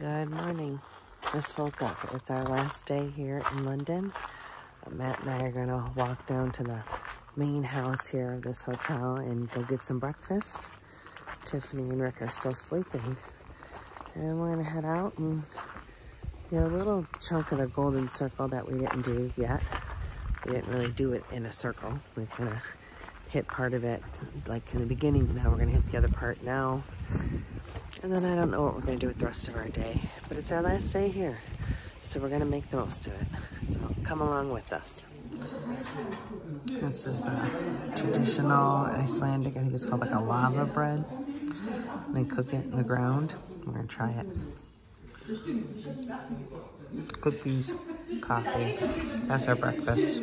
Good morning. Just woke up. It's our last day here in London. Matt and I are going to walk down to the main house here of this hotel and go get some breakfast. Tiffany and Rick are still sleeping. And we're going to head out and get a little chunk of the golden circle that we didn't do yet. We didn't really do it in a circle. We kind of hit part of it like in the beginning. Now we're going to hit the other part now. And then I don't know what we're going to do with the rest of our day. But it's our last day here. So we're going to make the most of it. So come along with us. This is the traditional Icelandic, I think it's called like a lava bread. They cook it in the ground. We're going to try it. Cookies, coffee. That's our breakfast.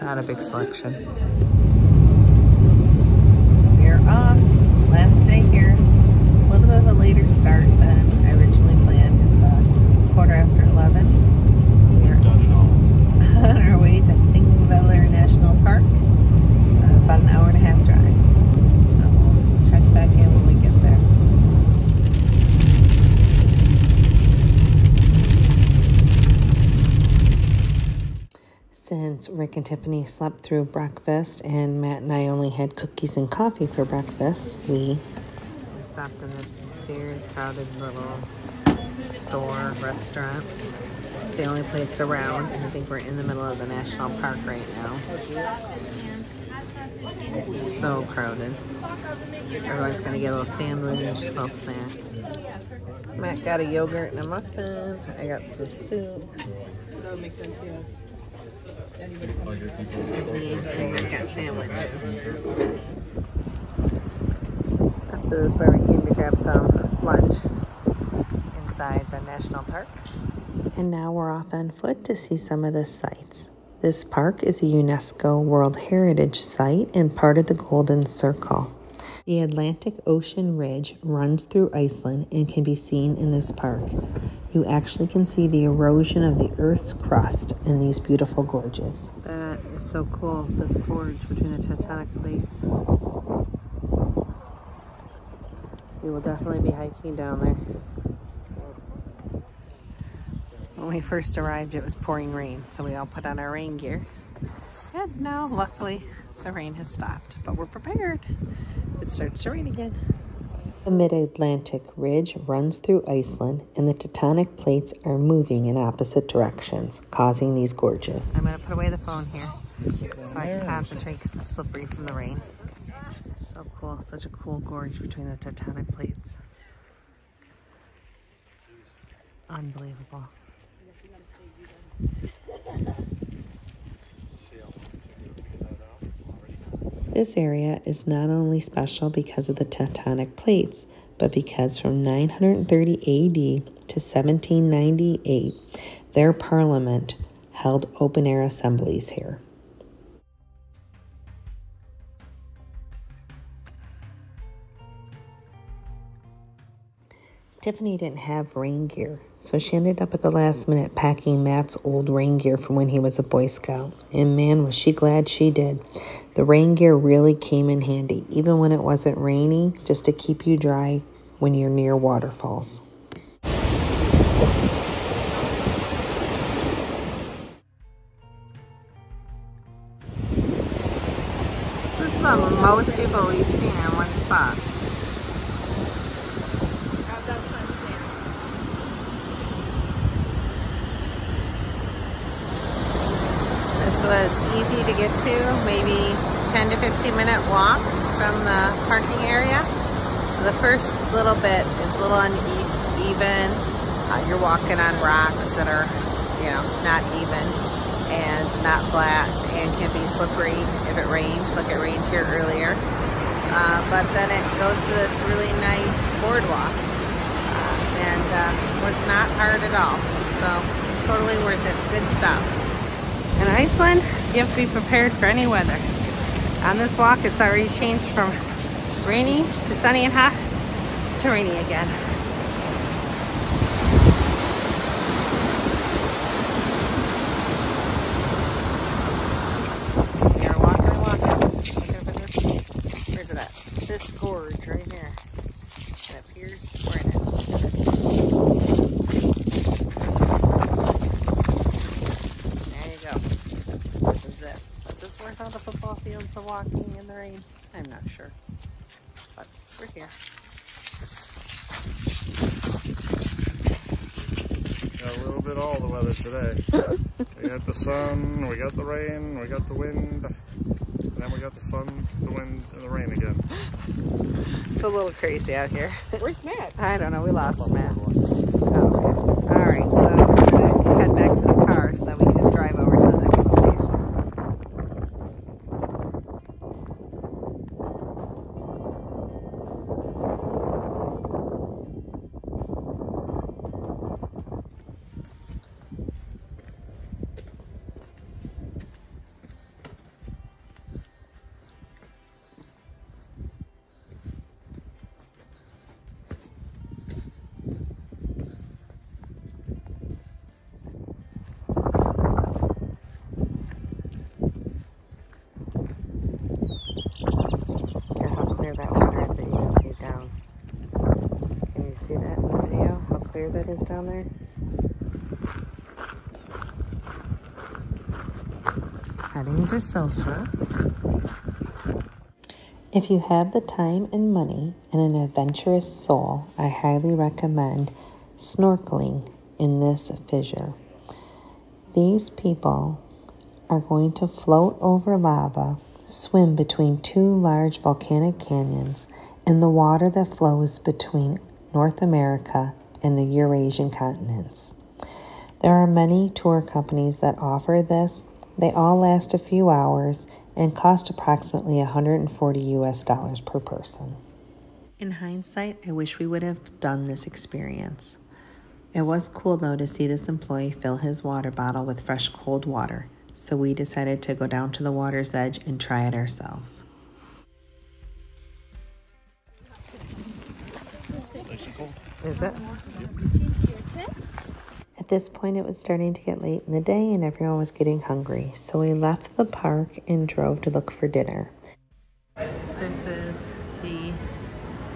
Not a big selection. We're off. Last day here. A little bit of a later start than I originally planned. It's 11:15. We're on our way to Thingvellir National Park. About an hour and a half drive. So we'll check back in when we get there. Since Rick and Tiffany slept through breakfast and Matt and I only had cookies and coffee for breakfast, we stopped in this very crowded little restaurant. It's the only place around, and I think we're in the middle of the national park right now. It's so crowded. Everyone's gonna get a little sandwich, a little snack. Matt got a yogurt and a muffin. I got some soup. That would make sense, yeah. Tiffany and Rick got sandwiches. This is where we came to grab some lunch inside the national park. And now we're off on foot to see some of the sights. This park is a UNESCO World Heritage Site and part of the Golden Circle. The Atlantic Ocean Ridge runs through Iceland and can be seen in this park. You actually can see the erosion of the Earth's crust in these beautiful gorges. That is so cool, this gorge between the tectonic plates. We will definitely be hiking down there. When we first arrived, it was pouring rain, so we all put on our rain gear. And now, luckily, the rain has stopped, but we're prepared. It starts to rain again. The Mid-Atlantic Ridge runs through Iceland, and the tectonic plates are moving in opposite directions, causing these gorges. I'm going to put away the phone here so I can concentrate because it's slippery from the rain. So cool. Such a cool gorge between the tectonic plates. Unbelievable. This area is not only special because of the tectonic plates, but because from 930 AD to 1798, their parliament held open-air assemblies here. Tiffany didn't have rain gear, so she ended up at the last minute packing Matt's old rain gear from when he was a Boy Scout. And man, was she glad she did. The rain gear really came in handy, even when it wasn't raining, just to keep you dry when you're near waterfalls. This is the most people we've seen in one spot. This was easy to get to, maybe 10 to 15 minute walk from the parking area. The first little bit is a little uneven. You're walking on rocks that are, not even and not flat and can be slippery if it rains, like it rained here earlier. But then it goes to this really nice boardwalk and was not hard at all. So totally worth it, good stuff. In Iceland, you have to be prepared for any weather. On this walk, it's already changed from rainy to sunny and hot to rainy again. Yeah, walking. Looking for this. Where's it at? This gorge right here. It appears we're in it. this worth all the football fields of walking in the rain? I'm not sure, but we're here. Got a little bit of all the weather today. We got the sun, we got the rain, we got the wind, and then we got the sun, the wind, and the rain again. It's a little crazy out here. Where's Matt? I don't know, we lost Matt. Oh, okay. Alright, so we're gonna head back to the car so that we can just drive over to the next location. See that in the video? How clear that is down there? Heading to Sofa. If you have the time and money and an adventurous soul, I highly recommend snorkeling in this fissure. These people are going to float over lava, swim between two large volcanic canyons, and the water that flows between North America and the Eurasian continents. There are many tour companies that offer this. They all last a few hours and cost approximately $140 per person. In hindsight, I wish we would have done this experience. It was cool though to see this employee fill his water bottle with fresh cold water, so we decided to go down to the water's edge and try it ourselves. Is it? At this point, it was starting to get late in the day and everyone was getting hungry, so we left the park and drove to look for dinner. This is the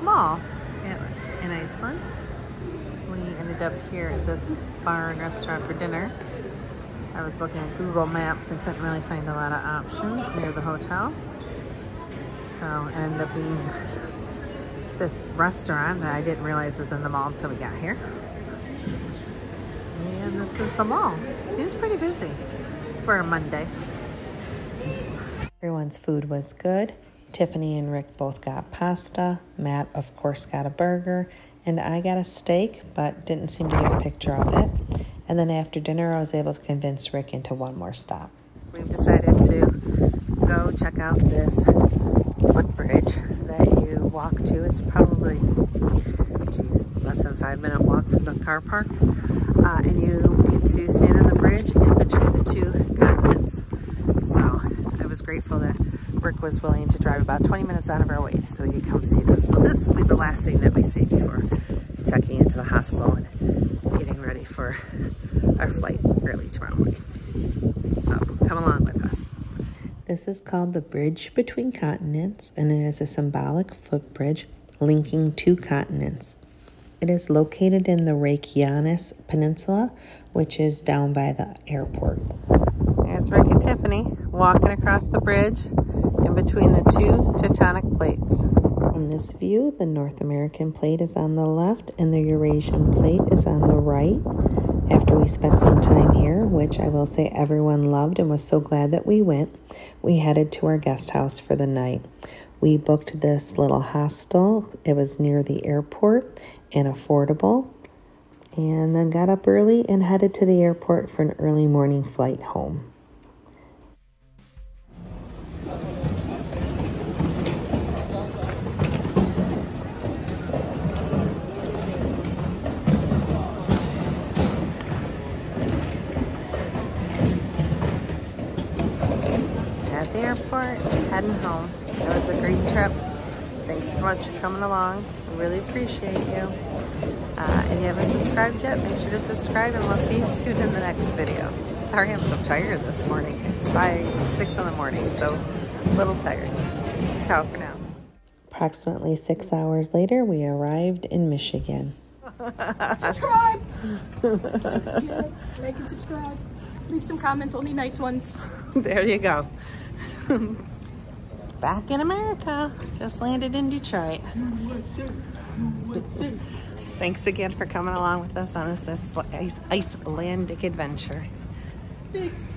mall in Iceland. We ended up here at this bar and restaurant for dinner. I was looking at Google Maps and couldn't really find a lot of options near the hotel, so it ended up being this restaurant that I didn't realize was in the mall until we got here. And this is the mall. Seems pretty busy for a Monday. Everyone's food was good. Tiffany and Rick both got pasta. Matt, of course, got a burger. And I got a steak, but didn't seem to get a picture of it. And then after dinner, I was able to convince Rick into one more stop. We've decided to go check out this footbridge that you walk to. It's probably, less than 5-minute walk from the car park. And you get to stand on the bridge in between the two continents. So I was grateful that Rick was willing to drive about 20 minutes out of our way so we could come see this. So this will be the last thing that we see before checking into the hostel and getting ready for our flight early tomorrow morning. So come along with us. This is called the Bridge Between Continents, and it is a symbolic footbridge linking two continents. It is located in the Reykjanes Peninsula, which is down by the airport. There's Rick and Tiffany walking across the bridge in between the two tectonic plates. From this view, the North American plate is on the left and the Eurasian plate is on the right. After we spent some time here, which I will say everyone loved and was so glad that we went, we headed to our guest house for the night. We booked this little hostel. It was near the airport and affordable, and then got up early and headed to the airport for an early morning flight home. At the airport, heading home. It was a great trip. Thanks so much for coming along. We really appreciate you. If you haven't subscribed yet, make sure to subscribe, and we'll see you soon in the next video. Sorry I'm so tired this morning. It's 6 in the morning, so a little tired. Ciao for now. Approximately 6 hours later, we arrived in Michigan. Subscribe! Like and subscribe. Leave some comments, only nice ones. There you go. Back in America. Just landed in Detroit. Thanks again for coming along with us on this Icelandic adventure. Thanks.